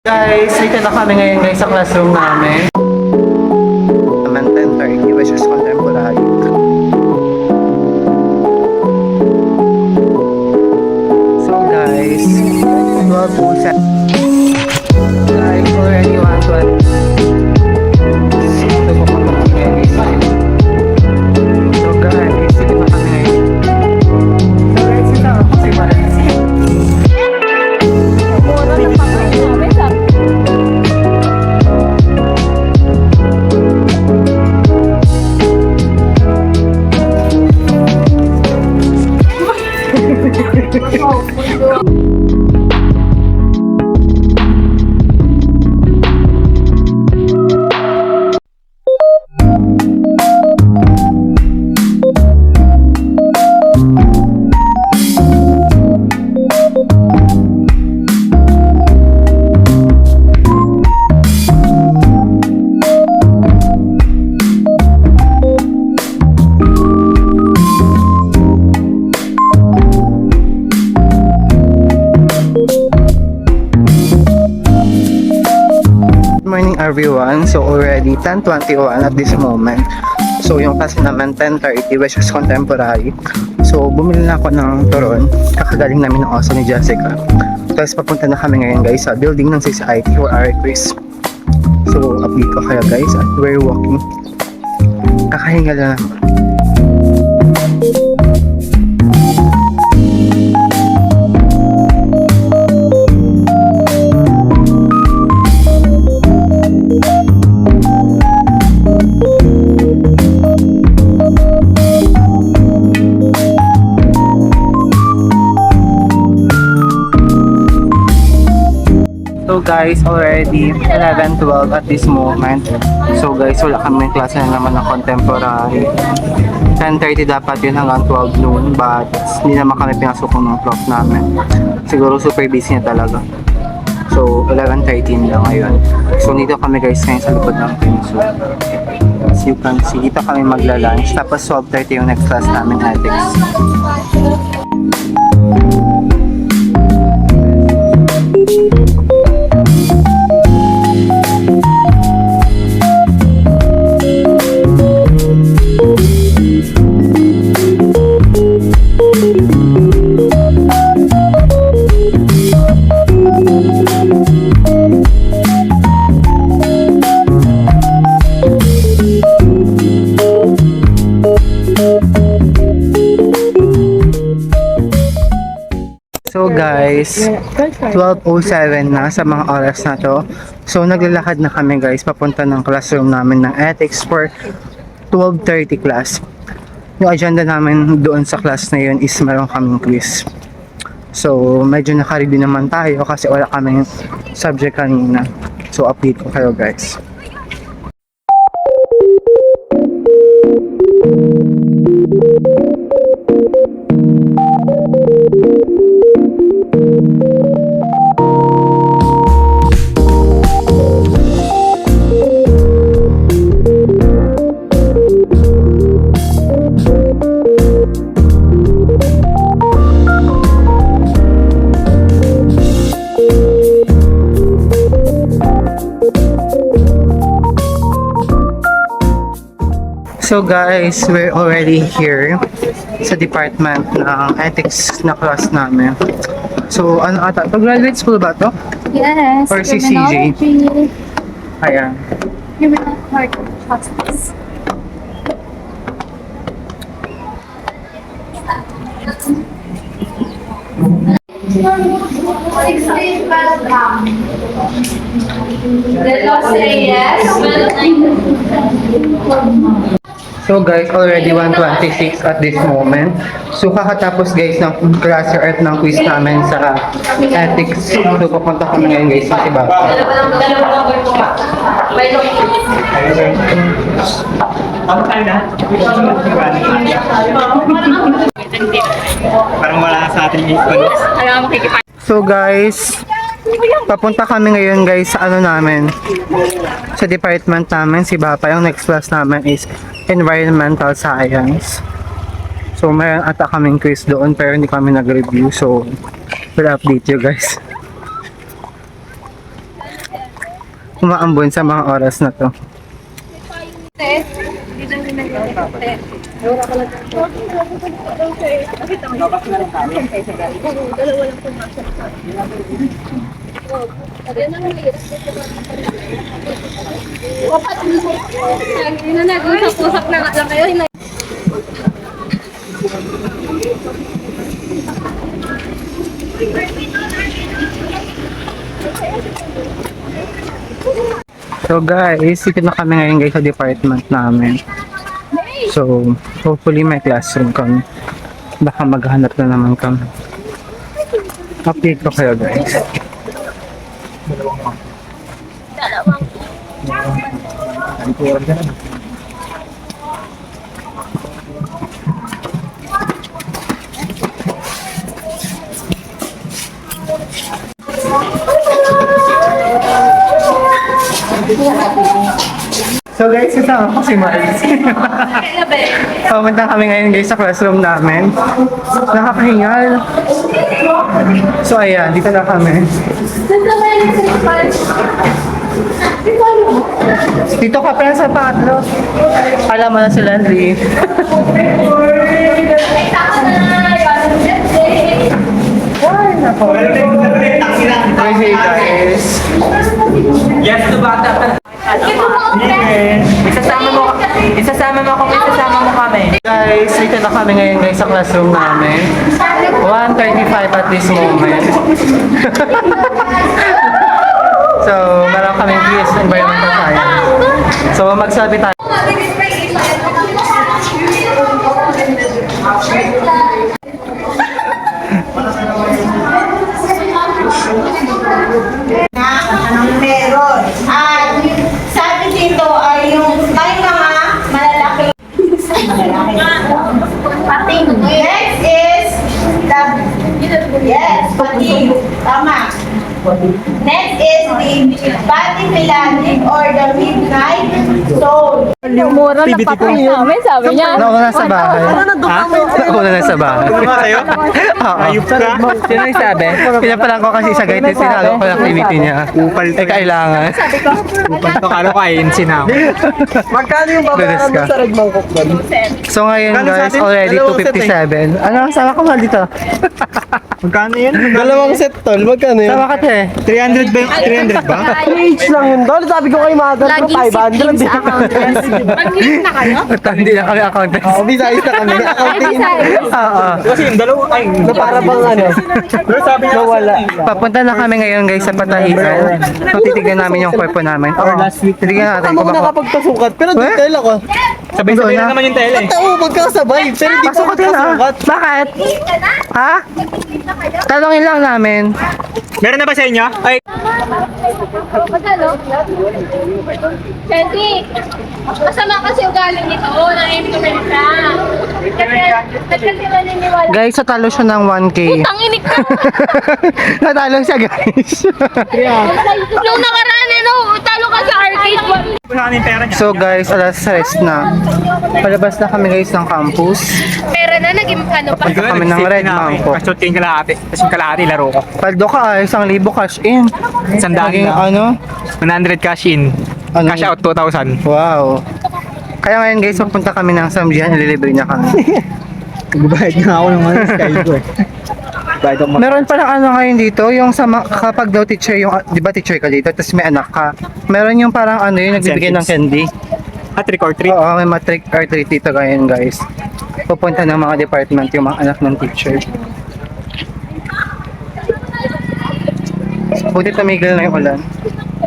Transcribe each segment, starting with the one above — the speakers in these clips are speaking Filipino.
Guys, dito na kami ngayon guys sa classroom namin. Naman 10:30 which is contemporary. So guys, 12:07. Guys, already 1:20. Ito po kami ngayon guys. So guys, dito na kami ngayon. So guys, ito ako si Maransi. Morning everyone. So already 10:21 at this moment. So yung klase naman 10:30 which is contemporary. So bumili na ako ng turon. Kakagaling namin ng oso ni Jessica. Tapos papunta na kami ngayon guys sa building ng society for our quiz. So update ko kayo guys at we're walking. Kakahinga lang ako. So guys, already 11:12 at this moment. So guys, wala kami klase na naman ng contemporary. 10:30 dapat yun hanggang 12 noon, but hindi naman kami pinasok ng prof namin. Siguro super busy niya talaga. So 11:13 na ngayon. So dito kami guys ngayon sa likod ng pinso. As you can see, dito kami magla-lunch. Tapos 12:30 yung next class namin, ethics. So guys, 12:07 na sa mga oras na to. So naglalakad na kami guys papunta ng classroom namin ng ethics for 12:30 class. Yung agenda namin doon sa class na yun is meron kaming quiz. So medyo naka-ready naman tayo kasi wala kaming subject kanina. So update ko kayo guys. So guys, we're already here sa department ng ethics na class namin. So ano ata, pag-graduate school ba to? Yes. Or si CJ? Criminology. Ayan. Criminal court justice. So guys, already 1:26 at this moment. So kakatapos guys ng class at ng quiz namin sa ethics. So papunta kami ngayon guys sa Siba. Parang wala sa ating ipon. So guys, papunta kami ngayon guys sa ano namin, sa department namin, si Bapa. Yung next class namin is Environmental Science. So mayroon ata kaming quiz doon pero hindi kami nag-review. So we'll update you guys. umaambon sa mga oras na to. Nag-usap-usap na nga lang kayo. So guys, dito na kami ngayon guys sa department namin. So, hopefully may classroom kami. Baka maghanap na naman kami. Update ko kayo guys. So guys, kasama ko si Miles. Pumunta kami ngayon guys sa classroom namin. Nakakahingal. So ayan, dito na kami. Dito ka pa sa patlo. Alam mo na si Landry. Ay, nako. Crazy guys. Yes, to bata pa. Isasama mo kami. Guys, dito na kami ngayon guys sa classroom namin. 1:35 at this moment. So, meron kaming PS Environmental Science. So, magsabi tayo. Meron. At sabi dito ay yung may mga malalaki. Pating. Next is the yes, pating. Tama. Next is the Batiphylangic or the midnight soul. Mura na patay namin, sabi niya. Nauna na sa bahay. Nauna na sa bahay. Ano ba kayo? Oo. Ayup ka? Sino yung sabi? Pinapalan ko kasi sa guide, tinalo ko yung activity niya. Upal Eh, kailangan. Upal to, kalo kain sinaw. Magkano yung babayaran mo sa Red Mangkok doon? So ngayon Magkano sa guys, atin? already Dalawang set 2:57. Ano, sama ko nga dito. Magkano yan? Dalawang set tol, magkano yun? Sama ka te. 300 ba yung 300 ba? Each lang yun tol, sabi ko kay Mother ko Laging 500. sa accountants. Mag-meet na kayo? Hindi na kami accountants. Oo, bisayos na kami. Ay, Accounting. Visayas. Oo. Kasi yung dalawa, ay, Na para bang ano, pero sabi niya nawala. Papunta na kami ngayon guys sa Pataikan. So titignan namin yung korpo namin. Oo. Titignan natin Ako kung baka... nakapagpasukat, pero detail ako. sabay-sabay Doon na na. naman yung tele. Oo, magkakasabay, pero di Pasok pa ko din ah. magkasukat. Bakit? Ha? Talongin lang namin. Meron na ba sa inyo? Ay, Magkano? 20. Masama kasi ugali nito. Oo, na-implement ka. Kasi maniniwala. Guys, natalo siya ng 1K. Tanginik ka. Natalo siya guys. Nung nakaraan, no, talo ka sa arcade. saan yung pera niya? So guys, alas 6 na. Palabas na kami guys ng campus. Pera na, naging ano pa. Punta kami ng Red Mangkok. Pasot yung kalahati. Tapos yung kalahati, laro ko. Paldo ka ay 1,000 cash in. Sandaan Naging na. ano? 100 cash in. Ano? Cash out, 2,000. Wow. Kaya ngayon guys, magpunta kami ng Samjian, ililibre niya kami. Nagbayad na ako ng mga sky ko eh. Bayad ako Meron palang ano ngayon dito, yung sa kapag daw teacher yung, di ba teacher ka dito, tapos may anak ka. Meron yung parang ano yung nagbibigay ng candy. at trick or treat. Oo, may matric or treat dito ngayon guys. Pupunta ng mga department yung mga anak ng teacher. Buti tumigil na yung ulan.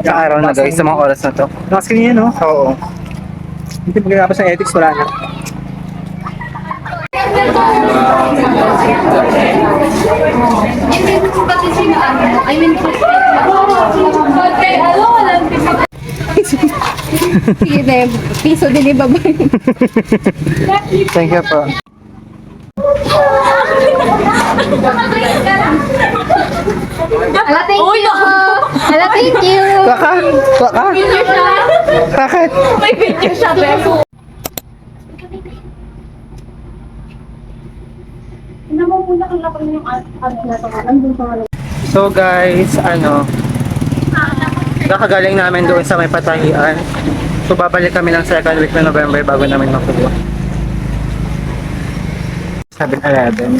Yung araw na guys, sa mga oras na to. Tapos kanina no? Oo. Hindi pagkakapos ng ethics, wala na. I mean, sige, piso din ibabay. Thank you po. Hala, thank you. Hala, thank you. Baka? Baka? Picture siya. Bakit? May picture siya, pero. So guys, ano, Kakagaling namin doon sa may patahian. So babalik kami ng second week ng November bago namin makuha. 7-Eleven.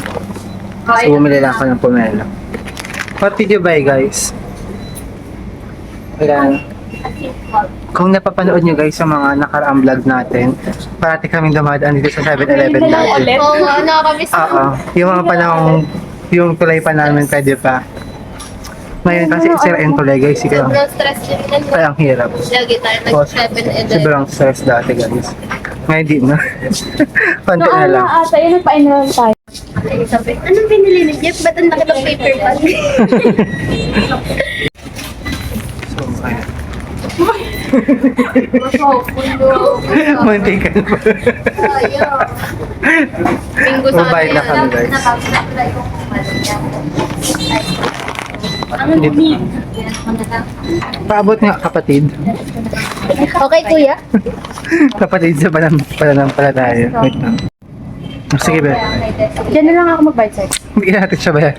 So bumili lang ako ng pomelo. What did you buy, guys? Ayan. Kung napapanood nyo guys sa mga nakaraang vlog natin, parati kaming dumadaan dito sa 7-Eleven dati. Oo nga, nakakamiss na. Oo. Yung mga panahong, yung tulay pa namin pwede pa. Ngayon kasi sirain tulay guys, kaya Sobrang stress din yan. kaya ang hirap. Lagi tayo nag-7-Eleven. Sobrang stress dati guys. Ngayon di na. Konti na lang. ata, yun nagpa-enroll tayo. Sabi, anong binili ni Jeff? Ba't ang laki ng paper bag? So, ayan. Muntik. Muntikan pa. Bingo sa Mabait na kami guys. Paabot nga kapatid. Okay, kuya. Kapatid sa pananampalataya. Wait lang. Sige ba? Diyan na lang ako mag-bite size. Hindi natin siya ba yan?